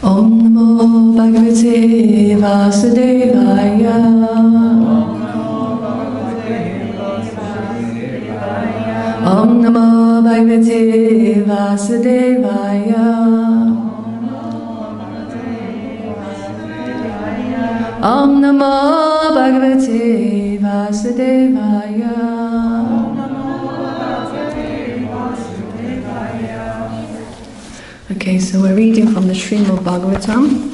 Om Namo Bhagavate Vasudevaya. Om Namo Bhagavate Vasudevaya. Om Namo Bhagavate Vasudevaya. Okay, so we're reading from the Srimad Bhagavatam,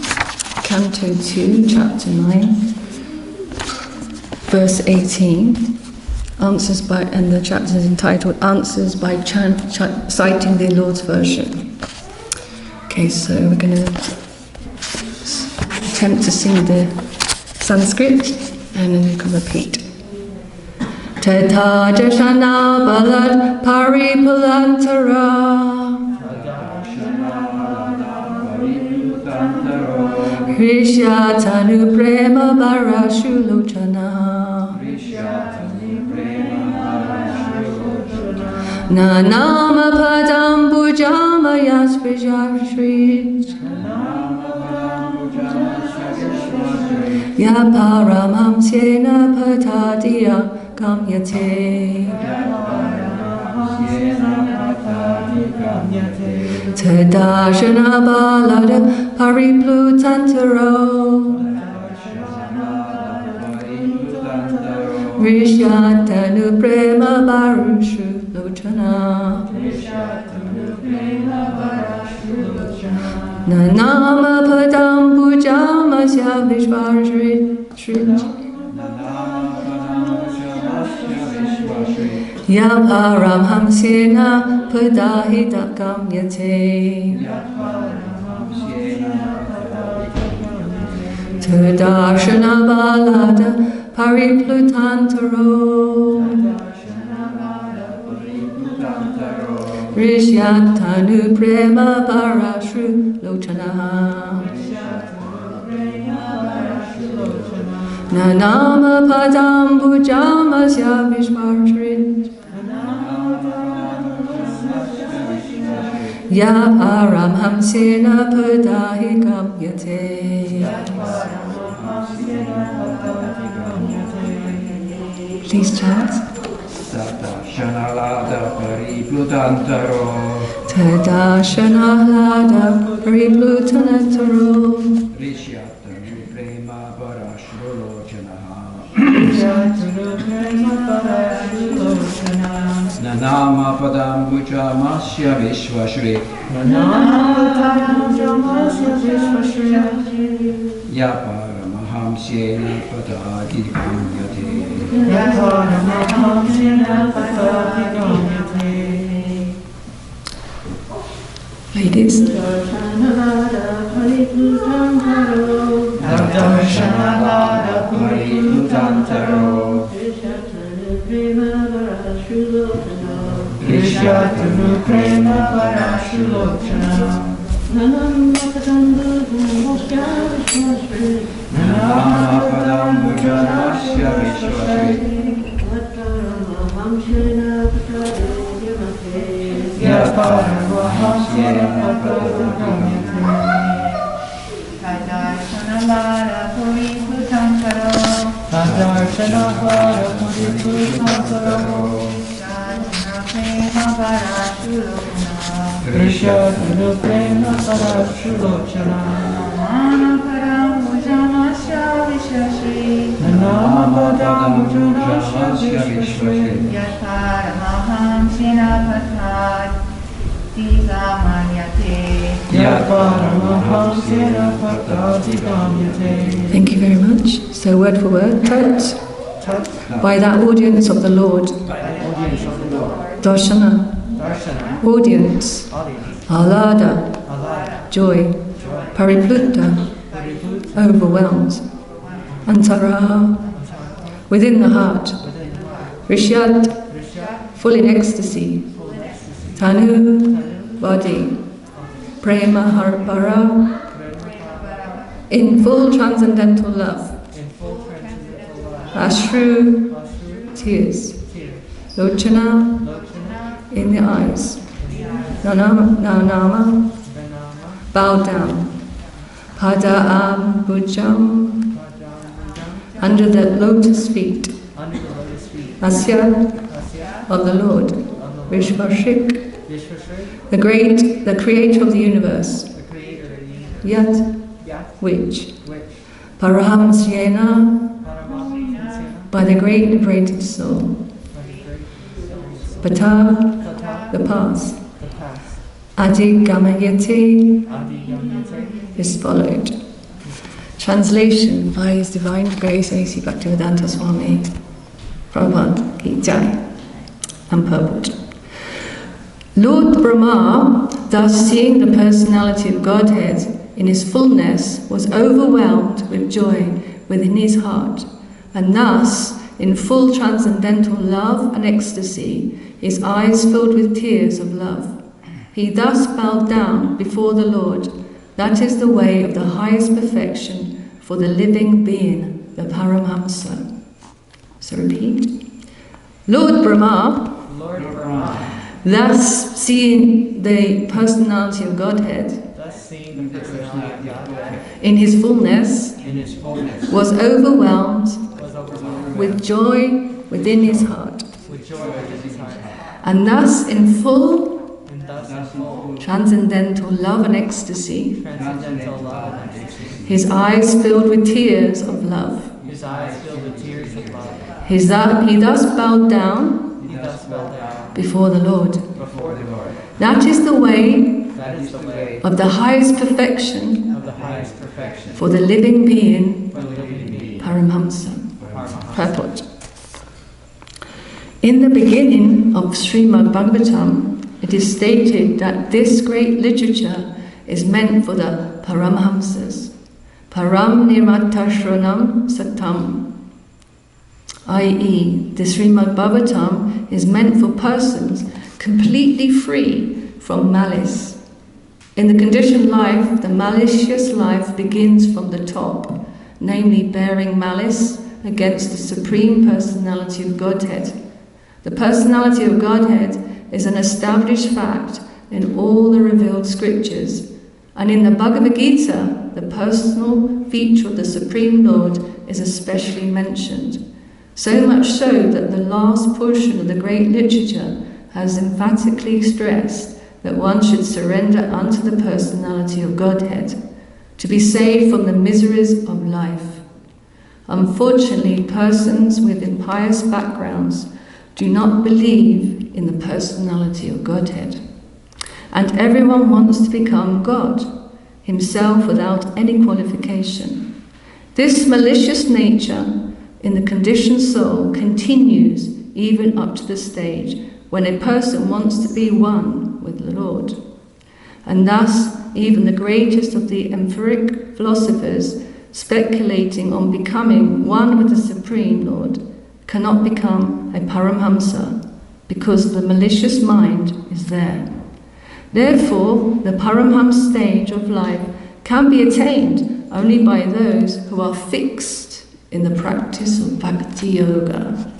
Canto 2, Chapter 9, verse 18. Answers by, and the chapter is entitled Answers by citing the Lord's version. Okay, so we're going to attempt to sing the Sanskrit and then we can repeat. tad-darśana-pariplutāntaro hṛṣyat-tanuḥ prema-bharāśru-locanaḥ nanāma pādāmbujam viśva-sṛg paramahaṁsyena pathādhigamyate tad-darśana-āhlāda-pariplutāntaro hṛṣyat-tanuḥ prema-bharāśru-locanaḥ nanāma pādāmbujam asya viśva-sṛg paramahaṁsyena pathādhigamyate tad-darśana-āhlāda-pariplutāntaro hṛṣyat-tanuḥ prema-bharāśru-locanaḥ nanāma pādāmbujam asya viśva-sṛg paramahaṁsyena pathādhigamyate. Please chant. tad-darśanāhlāda-pariplutāntaro tad-darśanāhlāda-pariplutāntaro hṛṣyat-tanuḥ prema-bharāśru-locanaḥ nanāma pādāmbujam asya viśva-sṛk paramahaṁsyena pathādhigamyate. Ladies. tad-darśanāhlāda-pariplutāntaro hṛṣyat-tanuḥ prema-bharāśru-locanaḥ nanāma pādāmbujam asya viśva-sṛk paramahaṁsyena tad-darśanāhlāda-pariplutāntaro tad-darśanāhlāda-pariplutāntaro hṛṣyat-tanuḥ prema-bharāśru-locanaḥ nanāma pādāmbujam asya viśva-sṛk paramahaṁsyena pathādhigamyate. Thank you very much. So word for word, tat, by that audience of the Lord, darśana, audience, āhlāda, joy, paripluta, overwhelmed, antaraḥ, within the heart, hṛṣyat, full in ecstasy, tanuḥ, body, prema-bhara, in full transcendental love, in full transcendental love, aśru, aśru, tears, tears, lochana, lochana, in the eyes, in the eyes, nanāma, nanāma, bow down, pāda-ambujam, pādāmbujam, under the lotus feet, under the lotus feet, asya, asya, of the Lord, of the Lord, viśva-sṛg, viśva-sṛk, the creator of the universe, the creator of the universe, yet yet, which, which, paramahaṁsyena, paramahaṁsyena, by the great liberated soul, by the great soul, pathā, pathā, the path, the path, adhigamyate, adhigamyate, is followed. Translation by His Divine Grace A.C. Bhaktivedanta Swami Prabhupada Ki Jai, and purport. Lord Brahmā, thus seeing the personality of Godhead in his fullness, was overwhelmed with joy within his heart, and thus, in full transcendental love and ecstasy, his eyes filled with tears of love. He thus bowed down before the Lord. That is the way of the highest perfection for the living being, the paramahaṁsa. So repeat. Lord Brahmā, Lord Brahmā, thus seeing the personality of Godhead thus seeing the personality of Godhead in his fullness, in his fullness, was overwhelmed was overwhelmed with joy within his heart, with joy within his heart, and thus in full and thus in full transcendental love and ecstasy, transcendental love and ecstasy, his eyes filled with tears of love. his eyes filled with tears of love. He thus bowed down He thus fell down before the Lord. before the Lord. That is the way That is the way of the highest perfection of the highest perfection for the living being, for the living being, Paramahaṁsa. Paramahaṁsa. Purport. In the beginning of Srimad Bhagavatam, it is stated that this great literature is meant for the Paramahamsas, Param Nirmatashranam Satam, i.e., the Srimad Bhagavatam is meant for persons completely free from malice. In the conditioned life, the malicious life begins from the top, namely bearing malice against the Supreme Personality of Godhead. The Personality of Godhead is an established fact in all the revealed scriptures, and in the Bhagavad Gita, the personal feature of the Supreme Lord is especially mentioned. So much so that the last portion of the great literature has emphatically stressed that one should surrender unto the Personality of Godhead to be saved from the miseries of life. Unfortunately, persons with impious backgrounds do not believe in the Personality of Godhead, and everyone wants to become God, himself without any qualification. This malicious nature in the conditioned soul continues even up to the stage when a person wants to be one with the Lord. And thus, even the greatest of the empiric philosophers, speculating on becoming one with the Supreme Lord, cannot become a paramahaṁsa because the malicious mind is there. Therefore, the paramahaṁsa stage of life can be attained only by those who are fixed in the practice of bhakti yoga.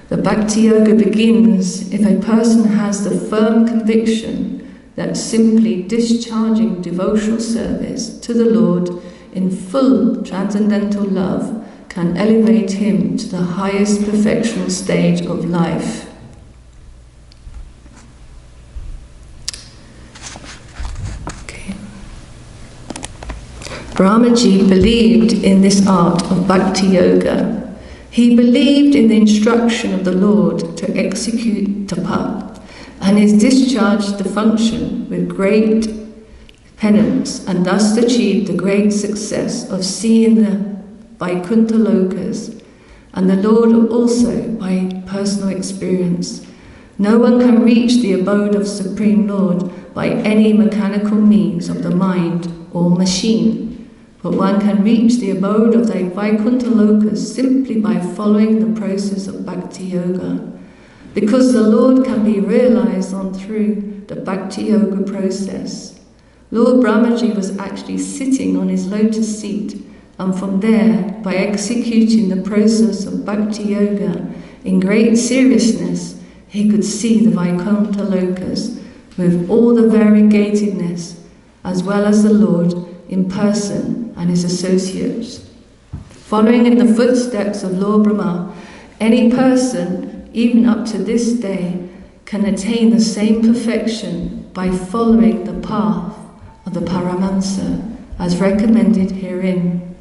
The bhakti yoga begins if a person has the firm conviction that simply discharging devotional service to the Lord in full transcendental love can elevate him to the highest perfectional stage of life. Okay. Brahmaji believed in this art of bhakti yoga. He believed in the instruction of the Lord to execute tapa, and has discharged the function with great penance, and thus achieved the great success of seeing the Vaikuntha lokas, and the Lord also by personal experience. No one can reach the abode of Supreme Lord by any mechanical means of the mind or machine, but one can reach the abode of the Vaikuntha lokas simply by following the process of bhakti yoga, because the Lord can be realized on through the bhakti yoga process. Lord Brahmaji was actually sitting on his lotus seat, and from there, by executing the process of bhakti yoga in great seriousness, he could see the Vaikuntha lokas with all the variegatedness, as well as the Lord in person and his associates. Following in the footsteps of Lord Brahmā, any person, even up to this day, can attain the same perfection by following the path of the Paramahaṁsa, as recommended herein.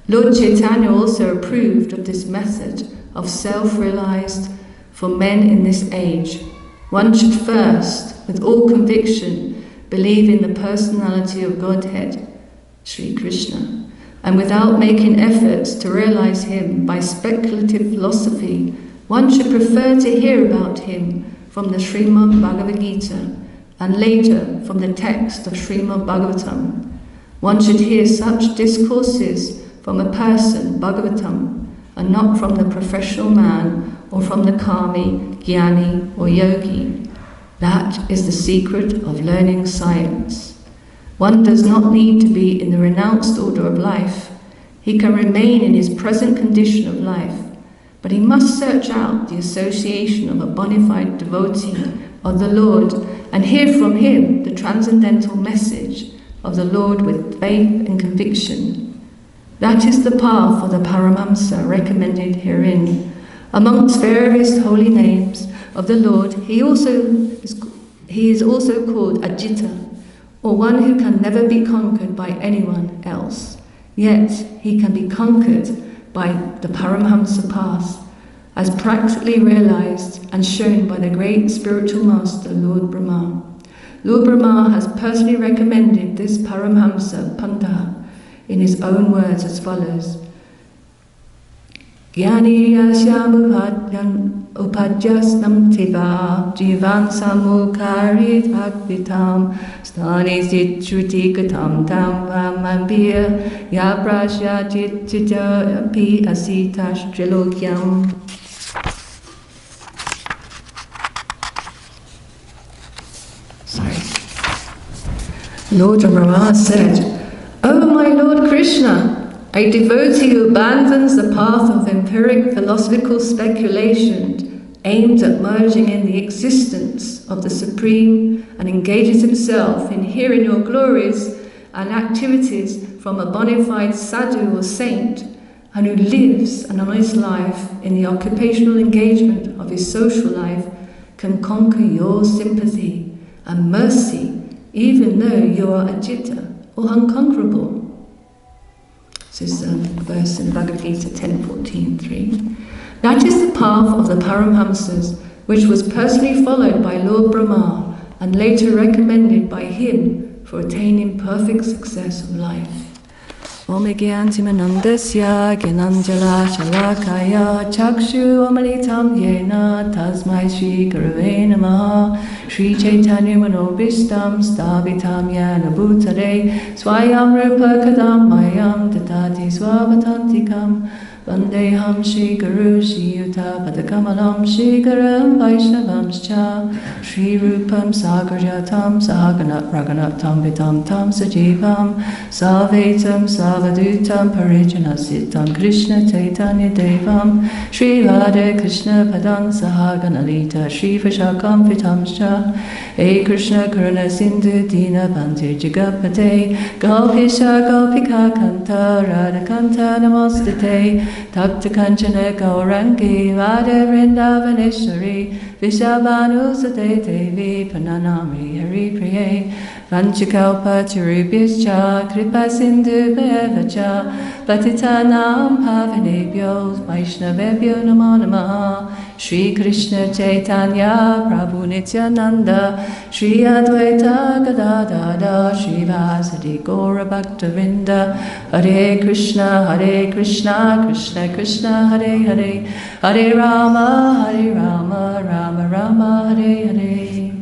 Lord Chaitanya also approved of this method of self-realized for men in this age. One should first, with all conviction, believe in the personality of Godhead, Sri Krishna, and without making efforts to realize him by speculative philosophy, one should prefer to hear about him from the Srimad Bhagavad Gita and later from the text of Srimad Bhagavatam. One should hear such discourses from a person, Bhagavatam, and not from the professional man or from the Kami, Jnani or Yogi. That is the secret of learning science. One does not need to be in the renounced order of life. He can remain in his present condition of life, but he must search out the association of a bona fide devotee of the Lord and hear from him the transcendental message of the Lord with faith and conviction. That is the path of the Paramahaṁsa recommended herein. Amongst various holy names of the Lord, he is also called Ajita, or one who can never be conquered by anyone else. Yet he can be conquered by the Paramahaṁsa path, as practically realized and shown by the great spiritual master, Lord Brahmā. Lord Brahmā has personally recommended this Paramahaṁsa Pantha in his own words as follows: Jnani asyam upajastam tiva jivan samukarit akvitam stani sitruti katam tam vamambir yaprasya chitita api asitash trilokyam. Lord Brahmā said, "O my Lord Krishna, a devotee who abandons the path of empiric philosophical speculation aimed at merging in the existence of the Supreme and engages himself in hearing your glories and activities from a bona fide sadhu or saint, and who lives an honest life in the occupational engagement of his social life, can conquer your sympathy and mercy even though you are ajita or unconquerable." This is a verse in Bhagavad Gita 10.14.3. That is the path of the Paramahamsas, which was personally followed by Lord Brahmā and later recommended by him for attaining perfect success of life. Om Gyantimanandasya Gyananjala Shalakaya Chakshu Amalitam Yena Tasmai Shri Gurave Namaha Shri Chaitanya Manobhishtam Stavitam Yana Bhutale Swayam Rupa Kadam Mayam Tatati Swavatantikam Vandeham Shri Guru Shri Yuta Padakamalam Shri Gurum Vaishnavamscha Shri Rupam Sagarjatam Sahaganat Raganatam Vitam Tam Sajivam Savetam Savadutam Parijanasitam Krishna Chaitanya Devam Shri Radha Krishna Padam Sahaganalita Shri Vishakam Vitamscha E Krishna Karuna Sindhu Dina Bhantu Jagapate Gopisha Gopika Kanta Radha Kanta Namostate Tapta Kanchana Gaurangi Radha Vrindavaneshwari Vishabhanusate Devi Pananami Hari Priye Vanchakalpa Tarubhyascha Kripa Sindhu Bhavacha Patitanam Pavanebhyo Vaishnavebhyo Namo Namaha Shri Krishna Chaitanya Prabhu Nityananda Shri Advaita Gadadada Shri Vasadi Gaura Bhaktavinda Hare Krishna Krishna Krishna Hare Hare Hare Rama Rama Rama Hare Hare.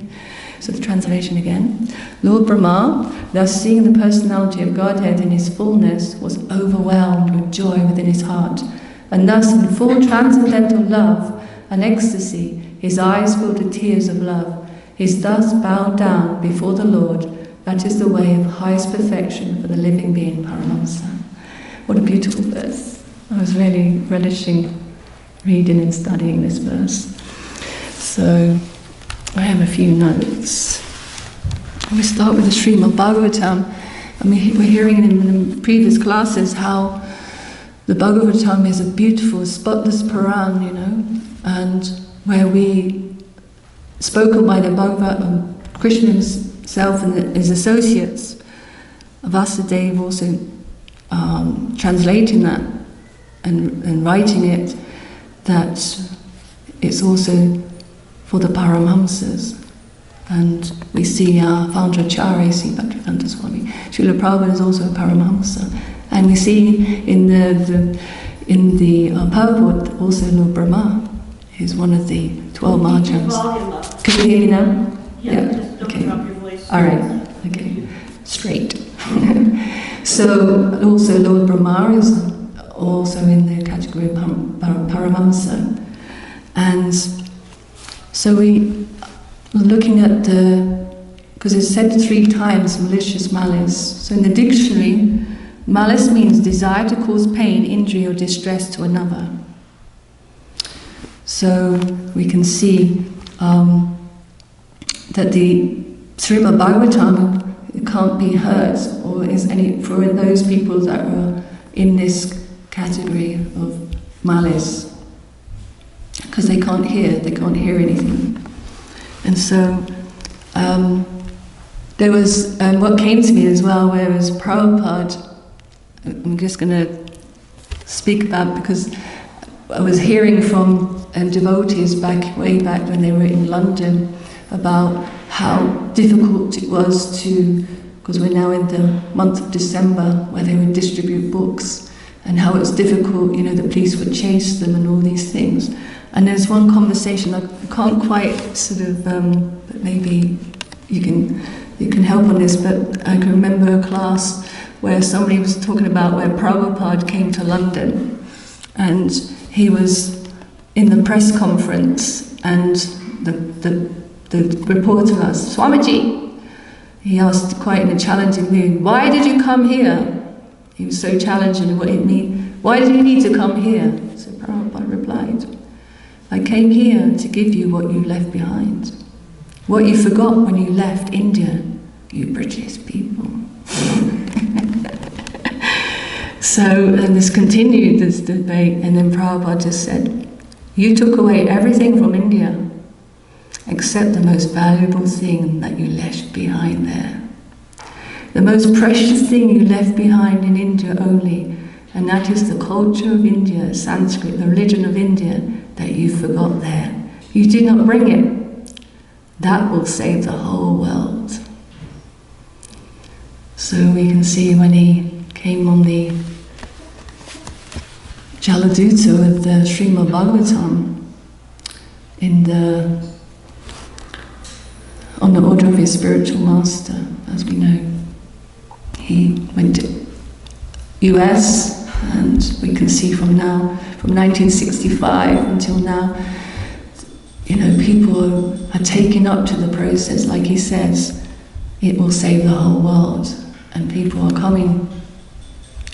So the translation again. Lord Brahmā, thus seeing the personality of Godhead in his fullness, was overwhelmed with joy within his heart, and thus in full transcendental love and ecstasy, his eyes filled with tears of love. He thus bowed down before the Lord, That is the way of highest perfection for the living being, Paramahamsa. What a beautiful verse. I was really relishing reading and studying this verse. So, I have a few notes. We start with the Srimad-Bhagavatam. I mean, we're hearing in the previous classes how the Bhagavatam is a beautiful, spotless Puran, you know, and where we, spoken by the Bhagavad, Krishna himself and his associates, Vasudeva also translating that and writing it, that it's also for the Paramahamsas. And we see our founder Acharya, see Bhaktivedanta Swami. Srila Prabhupada is also a Paramahamsa. And we see in the purport also Lord Brahmā is one of the 12 Mahajans. Can you hear me now? Yeah, just don't okay. drop your voice. All right, okay, straight. So also Lord Brahmā is also in the category of Paramahamsa. And so we were looking at because it's said 3 times malicious malice. So in the dictionary, malice means desire to cause pain, injury or distress to another. So we can see that the Srimad Bhagavatam can't be heard or is any for those people that are in this category of malice, because they can't hear anything. And so there was what came to me as well, whereas Prabhupada, I'm just going to speak about, because I was hearing from devotees way back when they were in London about how difficult it was because we're now in the month of December where they would distribute books, and how it was difficult, you know, the police would chase them and all these things. And there's one conversation, I can't quite sort of, but maybe you can help on this, but I can remember a class where somebody was talking about where Prabhupada came to London, and he was in the press conference, and the reporter asked, Swamiji, he asked quite in a challenging mood, why did you come here? He was so challenging, what it mean, why did you need to come here? So Prabhupada replied, I came here to give you what you left behind. What you forgot when you left India, you British people. So, and this continued, this debate, and then Prabhupada just said, you took away everything from India, except the most valuable thing that you left behind there. The most precious thing you left behind in India only, and that is the culture of India, Sanskrit, the religion of India, that you forgot there. You did not bring it. That will save the whole world. So we can see when he came on the Jaladuta with the Srimad Bhagavatam on the order of his spiritual master, as we know. He went to US, and we can see from 1965 until now, you know, people are taking up to the process, like he says, it will save the whole world. And people are coming,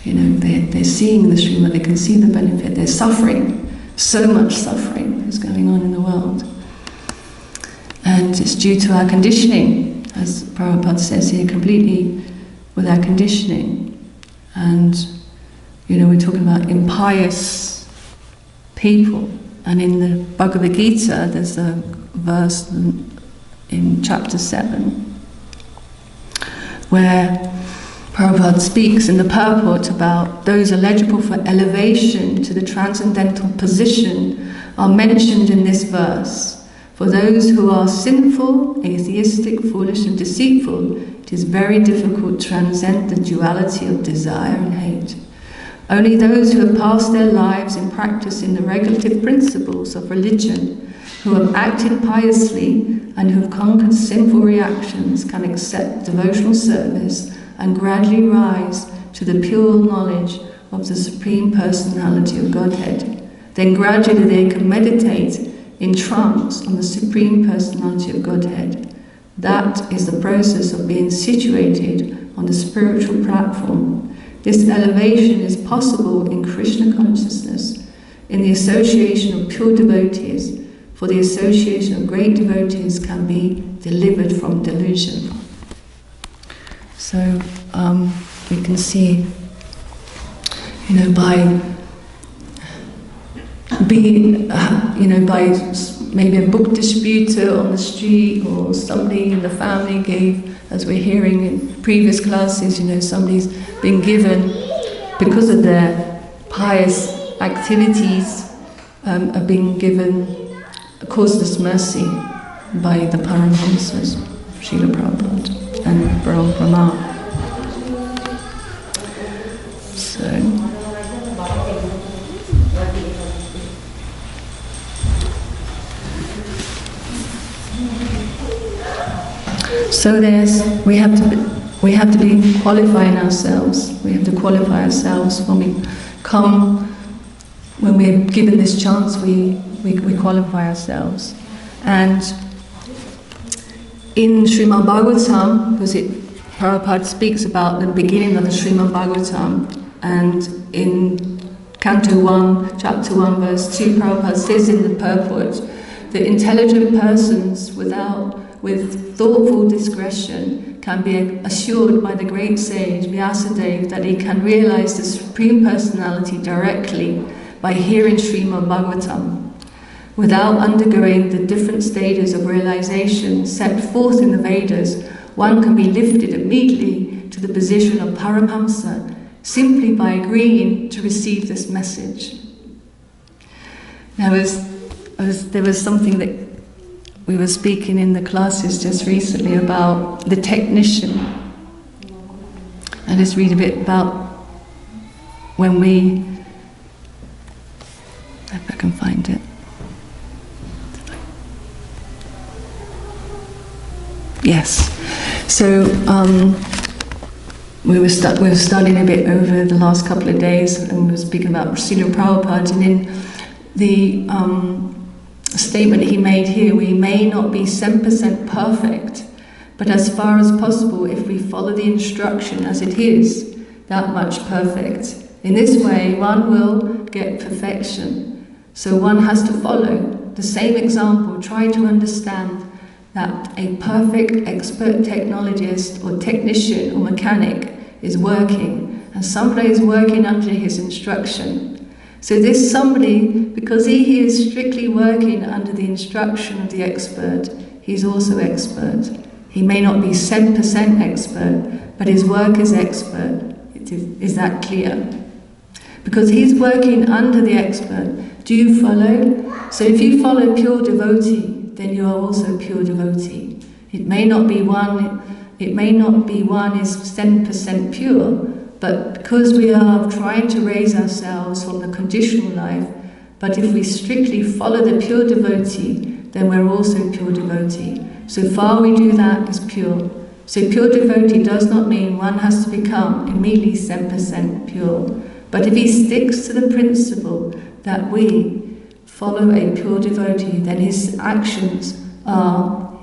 you know, they're seeing the Srimad, they can see the benefit, they're suffering. So much suffering is going on in the world. And it's due to our conditioning, as Prabhupada says here, completely with our conditioning. And, you know, we're talking about impious people. And in the Bhagavad Gita, there's a verse in chapter 7 where Prabhupada speaks in the purport about those eligible for elevation to the transcendental position are mentioned in this verse. For those who are sinful, atheistic, foolish and deceitful, it is very difficult to transcend the duality of desire and hate. Only those who have passed their lives in practicing the regulative principles of religion, who have acted piously and who have conquered sinful reactions, can accept devotional service and gradually rise to the pure knowledge of the Supreme Personality of Godhead. Then gradually they can meditate in trance on the Supreme Personality of Godhead. That is the process of being situated on the spiritual platform. This elevation is possible in Krishna consciousness, in the association of pure devotees, for the association of great devotees can be delivered from delusion. So we can see, by maybe a book distributor on the street, or somebody in the family gave, as we're hearing in previous classes, somebody's been given, because of their pious activities, are being given causeless mercy by the Paramahamsas, Srila Prabhupada and Brahmā. So we have to be qualifying ourselves. We have to qualify ourselves when we're given this chance. We qualify ourselves. And in Srimad Bhagavatam, because Prabhupada speaks about the beginning of the Srimad Bhagavatam, and in Canto 1, Chapter 1, Verse 2, Prabhupada says in the purport that intelligent persons with thoughtful discretion can be assured by the great sage Vyasadeva that he can realize the Supreme Personality directly by hearing Srimad Bhagavatam. Without undergoing the different stages of realization set forth in the Vedas, one can be lifted immediately to the position of Paramahaṁsa simply by agreeing to receive this message. Now, there was something that we were speaking in the classes just recently about the technician. I just read a bit about when we, if I can find it. Yes. So we were studying a bit over the last couple of days, and we were speaking about Srila Prabhupada, and in the statement he made here, we may not be 100% perfect, but as far as possible, if we follow the instruction as it is, that much perfect. In this way, one will get perfection. So one has to follow the same example, try to understand that a perfect expert technologist or technician or mechanic is working, and somebody is working under his instruction. So this somebody, because he is strictly working under the instruction of the expert, he's also expert. He may not be 100% expert, but his work is expert. Is that clear? Because he's working under the expert. Do you follow? So if you follow pure devotee, then you are also pure devotee. It may not be one is 10% pure, but because we are trying to raise ourselves from the conditional life, but if we strictly follow the pure devotee, then we're also pure devotee. So far we do that is pure. So pure devotee does not mean one has to become immediately 10% pure. But if he sticks to the principle that we follow a pure devotee, then his actions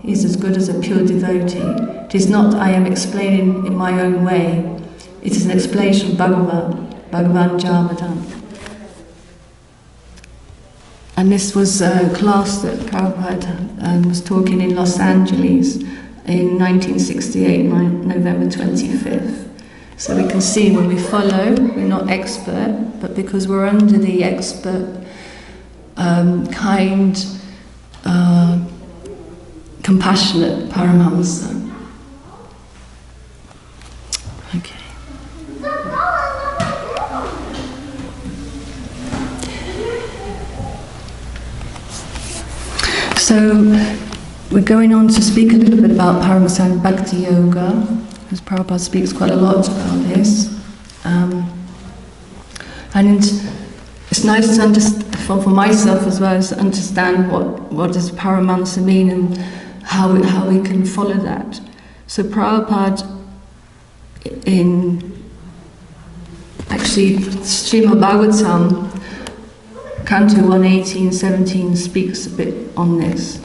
is as good as a pure devotee. It is not I am explaining in my own way. It is an explanation of Bhagavan Jamadan. And this was a class that Prabhupada was talking in Los Angeles in 1968, November 25th. So we can see when we follow, we're not expert, but because we're under the expert, kind, compassionate Paramahamsa. Okay. So we're going on to speak a little bit about Paramahaṁsa Bhakti Yoga, because Prabhupada speaks quite a lot about this. And it's nice to understand, for myself as well, as to understand what does Paramahaṁsa mean and how we can follow that. So Prabhupada in actually Srimad Bhagavatam, Canto 1:18-17 speaks a bit on this.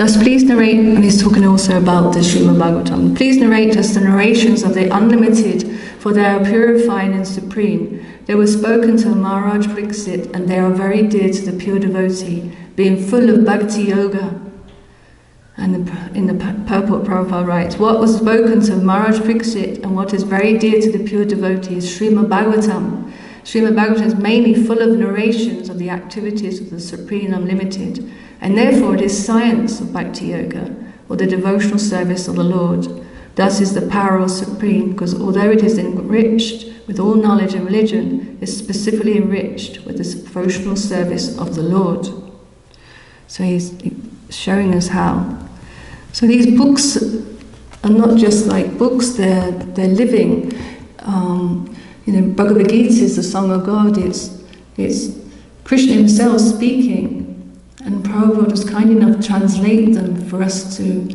Thus please narrate, and he's talking also about the Srimad Bhagavatam, please narrate us the narrations of the unlimited, for they are purifying and supreme. They were spoken to Maharaj Pariksit, and they are very dear to the pure devotee, being full of bhakti yoga. And in the purport, Prabhupada writes, what was spoken to Maharaj Pariksit and what is very dear to the pure devotee is Srimad Bhagavatam. Srimad Bhagavatam is mainly full of narrations of the activities of the Supreme Unlimited, and therefore it is science of Bhakti Yoga, or the devotional service of the Lord. Thus is the power of Supreme, because although it is enriched with all knowledge and religion, is specifically enriched with the devotional service of the Lord. So he's showing us how. So these books are not just like books, they're living. Bhagavad Gita is the song of God, it's Krishna himself speaking, and Prabhupada was kind enough to translate them for us to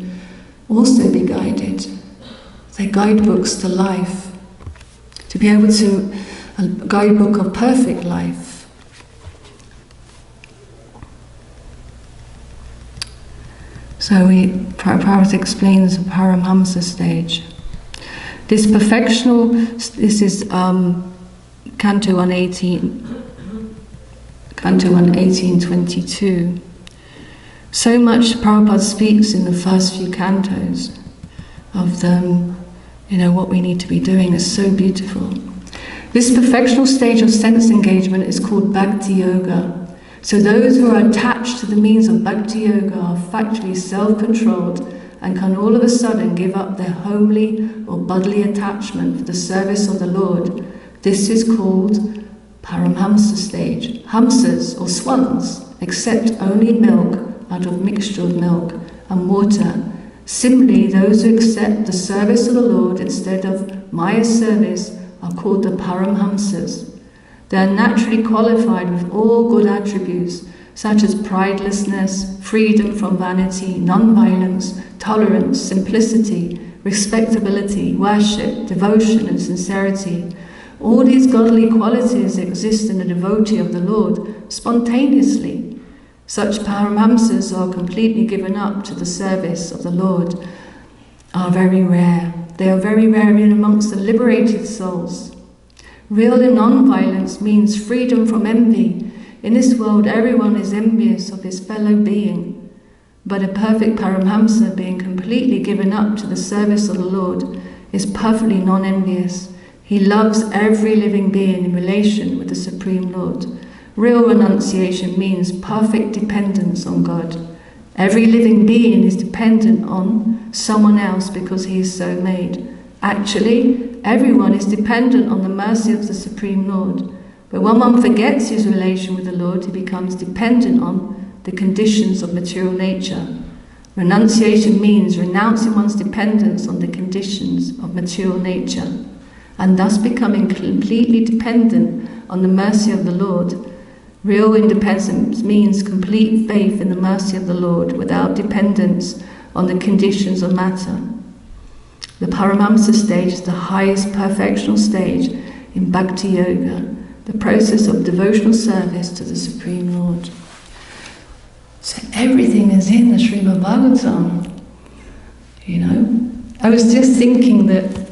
also be guided. They're guidebooks to life, to be able to, a guidebook of perfect life. So Prabhupada explains the Paramahamsa stage. This is Canto 118, Canto 118:22. So much Prabhupada speaks in the first few cantos of them, what we need to be doing is so beautiful. This perfectional stage of sense engagement is called Bhakti Yoga. So those who are attached to the means of Bhakti Yoga are factually self-controlled and can all of a sudden give up their homely or bodily attachment for the service of the Lord. This is called Paramahamsa stage. Hamsas or swans accept only milk out of mixture of milk and water. Similarly, those who accept the service of the Lord instead of Maya service are called the Paramahamsas. They are naturally qualified with all good attributes, such as pridelessness, freedom from vanity, non-violence, tolerance, simplicity, respectability, worship, devotion, and sincerity. All these godly qualities exist in the devotee of the Lord spontaneously. Such Paramahamsas are completely given up to the service of the Lord, are very rare. They are very rare even amongst the liberated souls. Real non-violence means freedom from envy. In this world, everyone is envious of his fellow being. But a perfect Paramahamsa, being completely given up to the service of the Lord, is perfectly non-envious. He loves every living being in relation with the Supreme Lord. Real renunciation means perfect dependence on God. Every living being is dependent on someone else because he is so made. Actually, everyone is dependent on the mercy of the Supreme Lord. But when one forgets his relation with the Lord, he becomes dependent on the conditions of material nature. Renunciation means renouncing one's dependence on the conditions of material nature, and thus becoming completely dependent on the mercy of the Lord. Real independence means complete faith in the mercy of the Lord without dependence on the conditions of matter. The Paramahamsa stage is the highest perfectional stage in Bhakti Yoga, the process of devotional service to the Supreme Lord. So everything is in the Srimad Bhagavatam, I was just thinking that,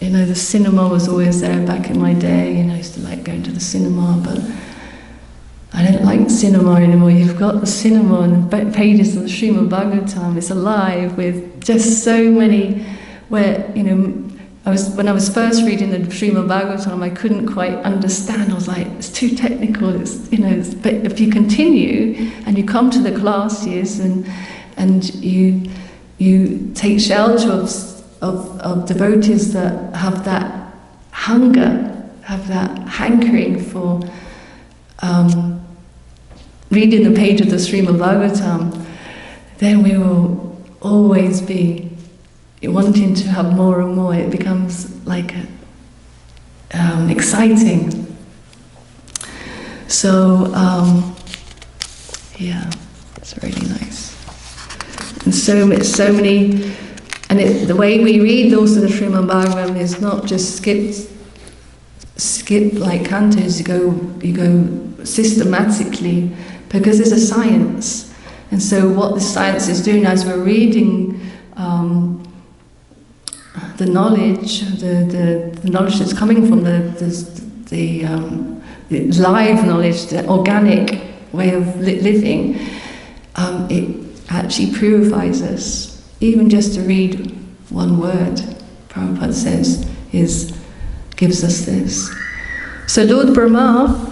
the cinema was always there back in my day, I used to like going to the cinema, but I don't like cinema anymore. You've got the cinema and the pages of the Srimad Bhagavatam. It's alive with just so many, where, when I was first reading the Srimad Bhagavatam, I couldn't quite understand. I was like, it's too technical, but if you continue and you come to the classes and you take shelter of devotees that have that hunger, have that hankering for reading the page of the Srimad Bhagavatam, then we will always be wanting to have more and more. It becomes like exciting. So, it's really nice. And so many, and the way we read also the Srimad Bhagavatam is not just skip like cantos. You go systematically, because it's a science. And so what the science is doing as we're reading the knowledge, the knowledge that's coming from the live knowledge, the organic way of living, it actually purifies us. Even just to read one word, Prabhupada says, gives us this. So Lord Brahmā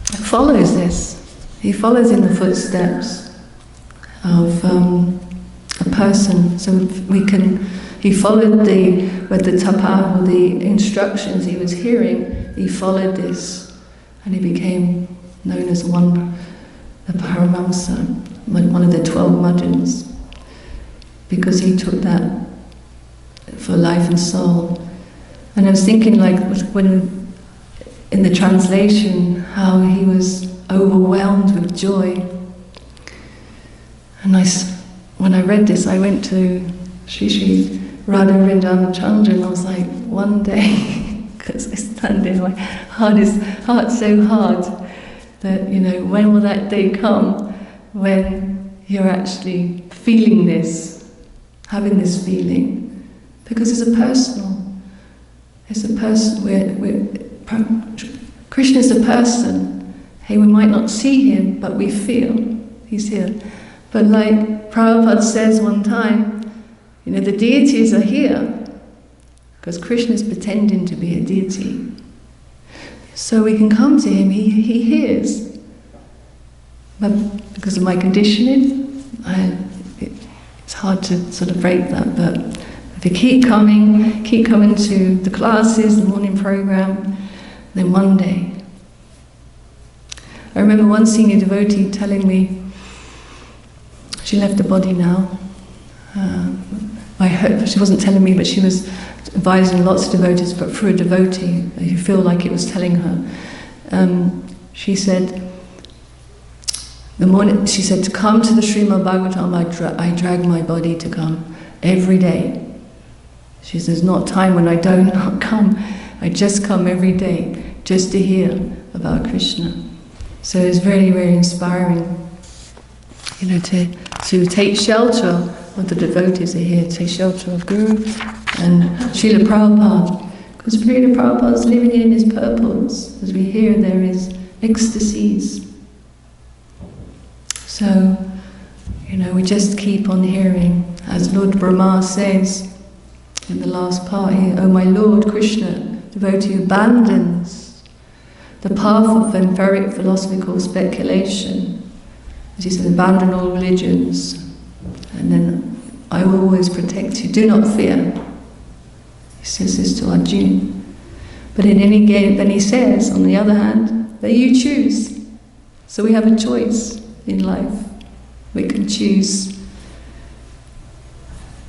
follows this. He follows in the footsteps of a person. So he followed with the tapa, or the instructions he was hearing, he followed this, and he became known as the Paramahaṁsa, one of the 12 madhus, because he took that for life and soul. And I was thinking, like, when in the translation, how he was overwhelmed with joy. And when I read this, I went to Sri Radha Vrindana Chandra, and I was like, one day, because I stand there, my heart's so hard that, when will that day come when you're actually feeling this, having this feeling? Because it's a personal. It's a person. Krishna is a person. Hey, we might not see him, but we feel he's here. But like Prabhupada says one time, the deities are here because Krishna is pretending to be a deity. So we can come to him, he hears. But because of my conditioning, it's hard to sort of break that. But if you keep coming to the classes, the morning program, then one day. I remember one senior devotee telling me, she left the body now. I hope she wasn't telling me, but she was advising lots of devotees, but through a devotee who feel like it was telling her. She said, to come to the Srimad Bhagavatam, I drag my body to come every day. She says, there's not time when I don't not come. I just come every day just to hear about Krishna. So it's very, very inspiring, to take shelter of the devotees are here, take shelter of Guru and Srila Prabhupada. Because Srila Prabhupada is living in his purpose. As we hear, there is ecstasies. So, we just keep on hearing, as Lord Brahmā says in the last part here, "O my Lord Krishna, devotee abandons the path of empiric philosophical speculation." As he said, abandon all religions, and then I will always protect you. Do not fear. He says this to Arjuna. But in any case, then he says, on the other hand, that you choose. So we have a choice in life. We can choose.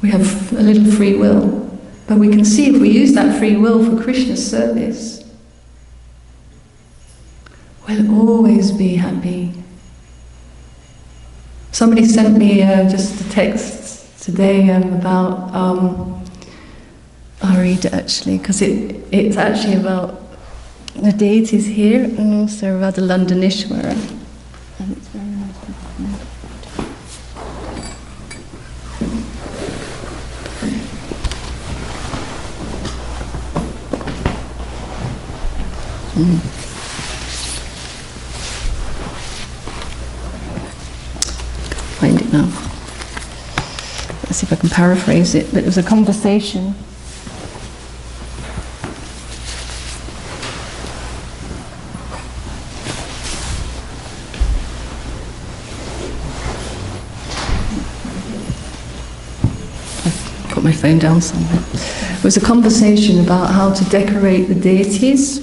We have a little free will. But we can see if we use that free will for Krishna's service, we'll always be happy. Somebody sent me just a text today about, I'll read it actually, because it's actually about the deities here and also about the Londonishwara. And it's very nice. Find it now. Let's see if I can paraphrase it. But it was a conversation. I've put my phone down somewhere. It was a conversation about how to decorate the deities,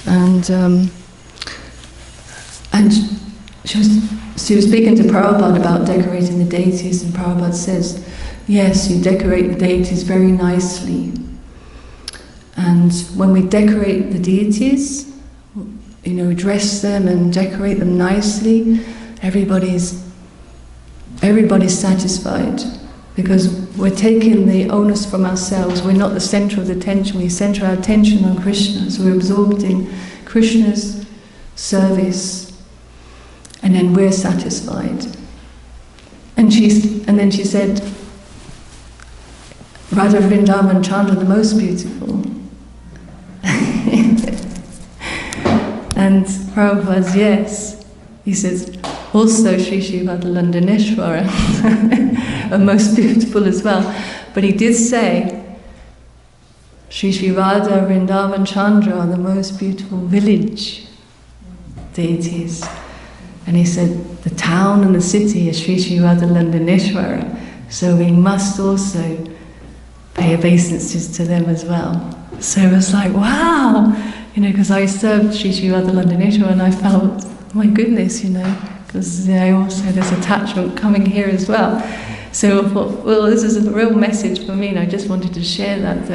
and she was speaking to Prabhupada about decorating the deities, and Prabhupada says, yes, you decorate the deities very nicely. And when we decorate the deities, we dress them and decorate them nicely, everybody's satisfied, because we're taking the onus from ourselves. We're not the center of the attention. We center our attention on Krishna, so we're absorbed in Krishna's service, and then we're satisfied. And then she said, Radha Vrindavan Chandra, the most beautiful. And Prabhupada's, yes. He says, also Sri Shivadalandaneshwara, are most beautiful as well. But he did say, Sri Shivada Vrindavan Chandra are the most beautiful village deities. And he said, the town and the city is Sri Shivadalandaneshwara, so we must also pay obeisances to them as well. So it was like, wow! Because I served Sri Shivadalandaneshwara and I felt, my goodness, because also there's attachment coming here as well. So I thought, well, this is a real message for me, and I just wanted to share that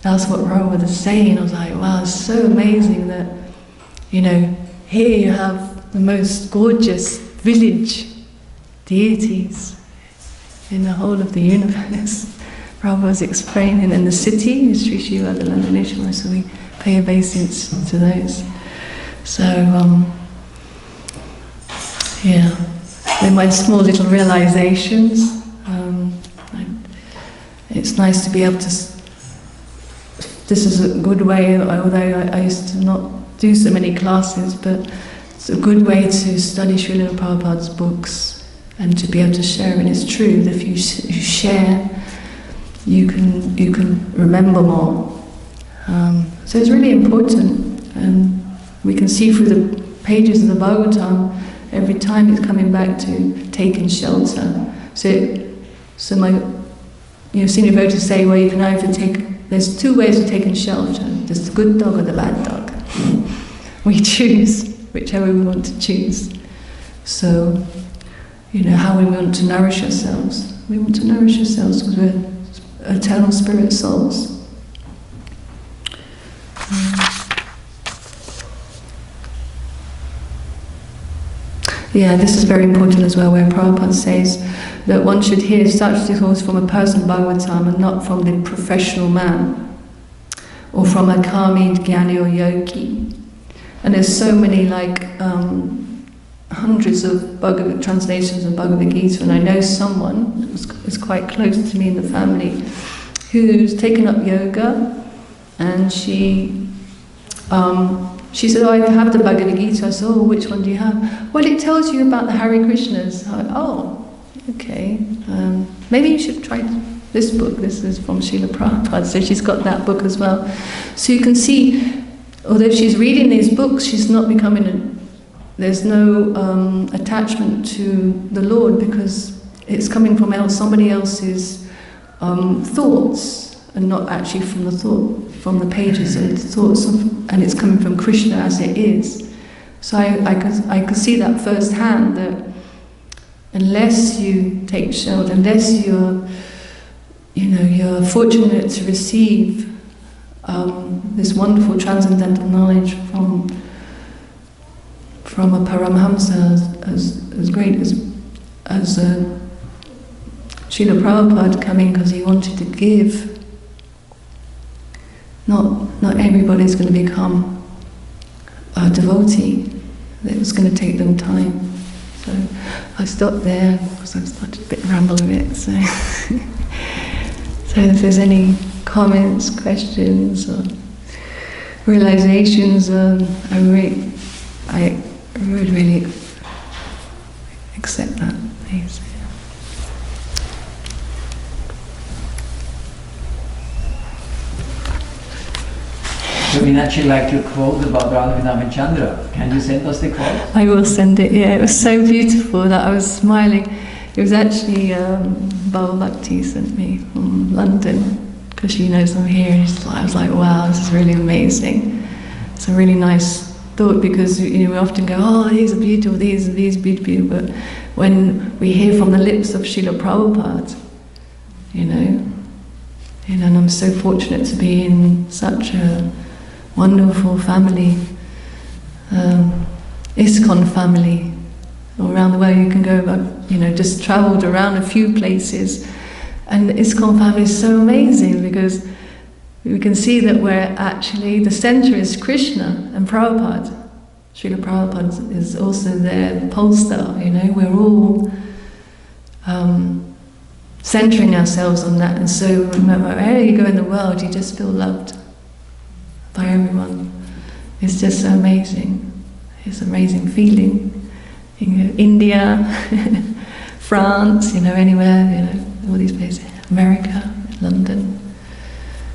that's what Prabhupada was saying. I was like, wow, it's so amazing that, here you have the most gorgeous village deities in the whole of the universe. Prabhupada was explaining, in the city is Sri Shivadalandaneshwara, so we pay obeisance to those. So, in my small little realizations, it's nice to be able to. This is a good way, although I used to not do so many classes, but it's a good way to study Srila Prabhupada's books and to be able to share. And it's true that if you share, you can remember more. So it's really important, and we can see through the pages of the Bhagavatam every time it's coming back to taking shelter. So my senior devotees say, well, you can either there's two ways of taking shelter. There's the good dog or the bad dog. We choose whichever we want to choose. So, how we want to nourish ourselves. We want to nourish ourselves because we're eternal spirit souls. This is very important as well, where Prabhupada says that one should hear such discourse from a person Bhagavatam and not from the professional man, or from a karmi, jnani or yogi. And there's so many, hundreds of translations of Bhagavad Gita, and I know someone who's quite close to me in the family who's taken up yoga, and she said, oh, I have the Bhagavad Gita. I said, oh, which one do you have? Well, it tells you about the Hare Krishnas. Oh, okay. Maybe you should try this book. This is from Srila Prabhupada, so she's got that book as well. So you can see, although she's reading these books, she's not becoming there's no attachment to the Lord, because it's coming from somebody else's thoughts, and not actually from the pages and thoughts and it's coming from Krishna as it is. So I could see that firsthand, that unless you take shelter, unless you're fortunate to receive this wonderful transcendental knowledge from a paramahaṁsa as great as Srila Prabhupada coming because he wanted to give. Not everybody's going to become a devotee. It was going to take them time. So I stopped there because I started a bit ramble a bit. So, so if there's any comments, questions, or realizations, I would really accept that, please. So we'd actually like to quote about Radha Vrindavan Chandra. Can you send us the quote? I will send it, yeah. It was so beautiful that I was smiling. It was actually Bhava Bhakti sent me from London, because she knows I'm here. And I was like, wow, this is really amazing. It's a really nice thought, because we often go, oh, these are beautiful, these beautiful, but when we hear from the lips of Srila Prabhupada, and I'm so fortunate to be in such a wonderful family, ISKCON family. All around the world you can go, just travelled around a few places, and the ISKCON family is so amazing, because we can see that we're actually, the centre is Krishna and Prabhupada. Srila Prabhupada is also their pole star, we're all centering ourselves on that. And so wherever you go in the world, you just feel loved by everyone. It's just so amazing. It's an amazing feeling. You know, India, France, anywhere, all these places, America, London.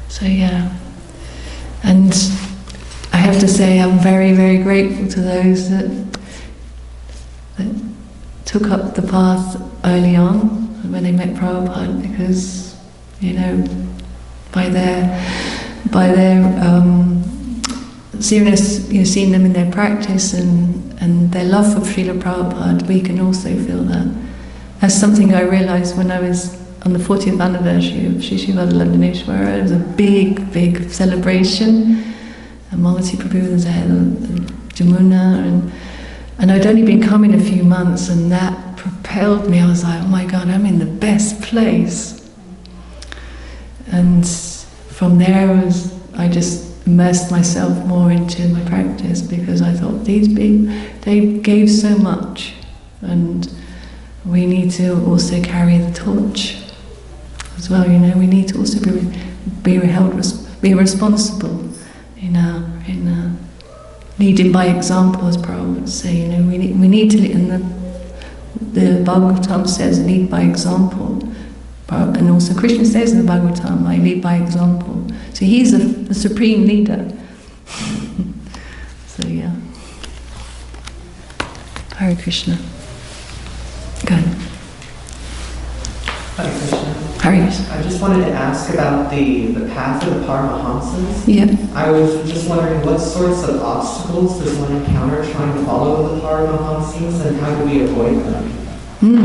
So yeah. And I have to say I'm very, very grateful to those that took up the path early on when they met Prabhupada, because by their seriousness, seeing them in their practice and their love for Srila Prabhupada, we can also feel that. That's something I realized when I was on the 40th anniversary of Sri Shivada Landaneshwara. It was a big, big celebration. And Malati Prabhu was ahead of Jamuna, and I'd only been coming a few months, and that propelled me. I was like, oh my God, I'm in the best place. And from there, I just immersed myself more into my practice, because I thought these people, they gave so much, and we need to also carry the torch as well. We need to also be responsible in leading by example, as Prabhupada would say. We need to, and the Bhagavatam says, lead by example. And also Krishna says in the Bhagavatam, I lead by example. So he's the supreme leader. So yeah. Hare Krishna. Go ahead. Hare Krishna. Hare Krishna. I just wanted to ask about the path of the Paramahamsas. Yeah. I was just wondering what sorts of obstacles does one encounter trying to follow the Paramahamsas, and how do we avoid them?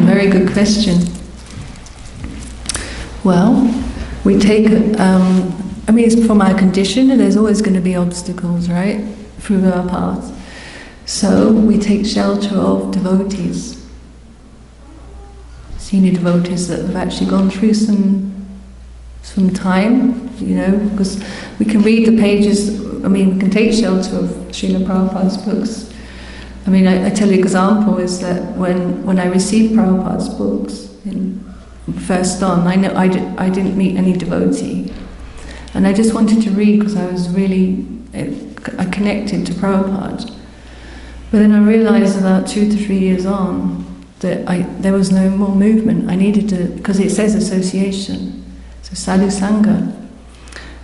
Very good question. Well, we take, it's from our condition, and there's always going to be obstacles, right, through our path. So we take shelter of devotees, senior devotees that have actually gone through some time, because we can read the pages. We can take shelter of Srila Prabhupada's books. I tell you an example is that when I received Prabhupada's books first on, I didn't meet any devotee, and I just wanted to read because I was really connected to Prabhupada. But then I realized about 2 to 3 years on that there was no more movement. I needed to, because it says association, so sadhu sangha.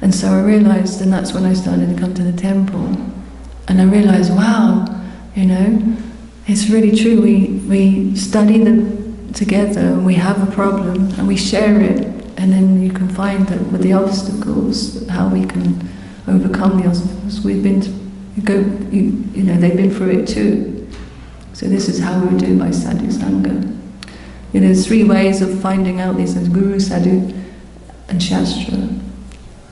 And so I realized, and that's when I started to come to the temple, and I realized, wow, it's really true. We study together, and we have a problem, and we share it, and then you can find that with the obstacles, how we can overcome the obstacles. They've been through it too. So this is how we do by sadhu sangha. There's 3 ways of finding out these: guru, sadhu, and shastra.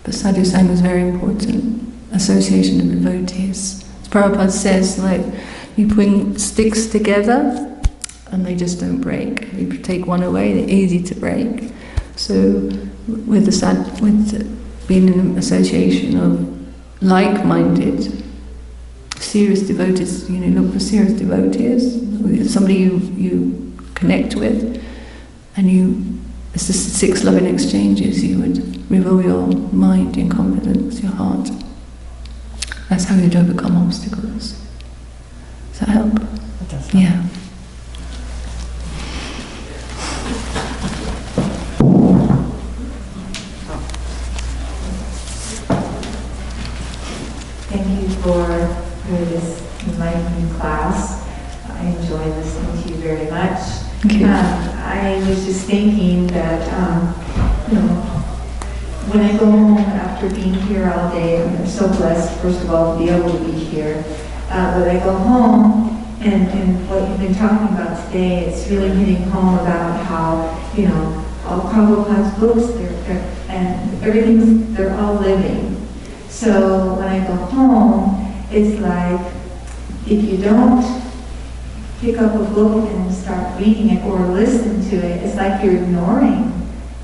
But sadhu sangha is very important. Association of devotees. As Prabhupada says, you put sticks together and they just don't break. You take one away, they're easy to break. So with being in an association of like-minded, serious devotees, look for serious devotees, somebody you connect with, and it's the 6 loving exchanges. You would reveal your mind, your confidence, your heart. That's how you'd overcome obstacles. Does that help? It does. Yeah. Thank you for this enlightening class. I enjoy listening to you very much. Thank you. I was just thinking that, when I go home after being here all day, I'm so blessed, first of all, to be able to be here. But I go home, and what you've been talking about today, it's really hitting home about how, all Prabhupada's books, and everything's, they're all living. So when I go home, it's like, if you don't pick up a book and start reading it or listen to it, it's like you're ignoring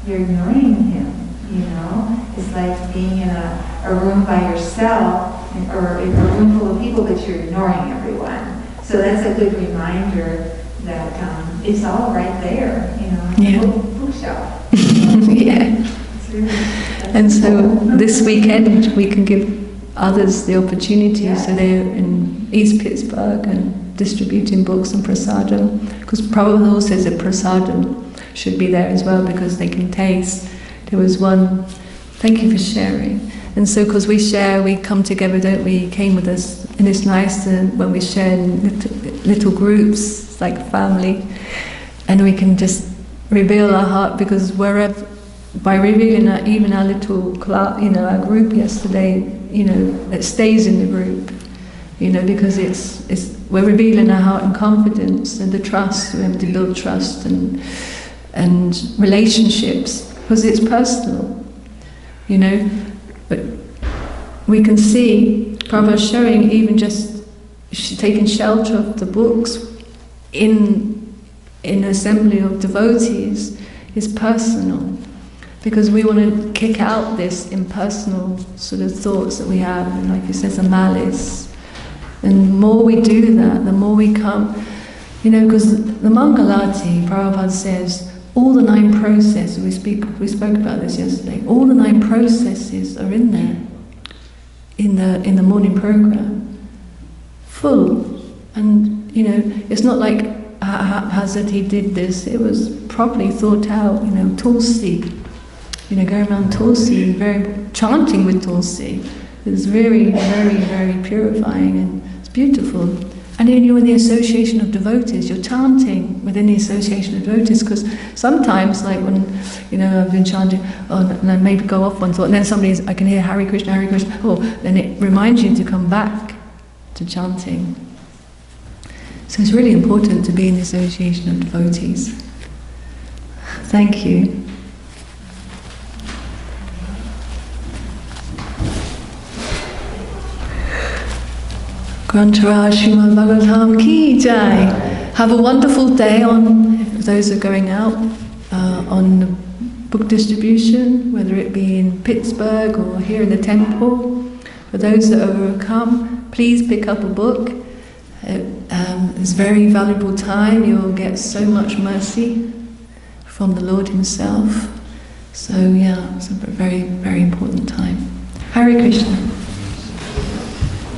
him, It's like being in a room by yourself, or in a room full of people, but you're ignoring everyone. So that's a good reminder that it's all right there, you know, Yeah. bookshelf. Yeah. It's really, that's And so cool. this weekend we can give others the opportunity, so they're in East Pittsburgh and distributing books and prasadam, because Prabhupada says that prasadam should be there as well because they can taste. There was one, thank you for sharing. And so because we share, we come together, don't we? He came with us, and it's nice when we share in little groups, like family, and we can just reveal our heart, because wherever, by revealing even our little class, you know, our group yesterday, you know, it stays in the group, you know, because we're revealing our heart and confidence and the trust. We have to build trust and relationships, because it's personal, you know. But we can see Prabhupada showing even just taking shelter of the books in an assembly of devotees is personal, because we want to kick out this impersonal sort of thoughts that we have, and like it says, a malice. And the more we do that, the more we come, you know, because the Mangalati, Prabhupada says, all the 9 processes, we spoke about this yesterday, all the 9 processes are in there, in the morning program, full. And, you know, it's not like haphazard he did this, it was properly thought out, you know, Tulsi, you know, going around Tulsi, chanting with Tulsi. It's very, very, very purifying, and it's beautiful. And then you're in the association of devotees, you're chanting within the association of devotees, because sometimes, like when, you know, I've been chanting, and I maybe go off one thought, and then I can hear Hare Krishna, then it reminds you to come back to chanting. So it's really important to be in the association of devotees. Thank you. Grantara Srimad Bhagavatam ki jai. Have a wonderful day if those are going out on the book distribution, whether it be in Pittsburgh or here in the temple. For those that overcome, please pick up a book. It's very valuable time. You'll get so much mercy from the Lord Himself. So yeah, it's a very, very important time. Hare Krishna.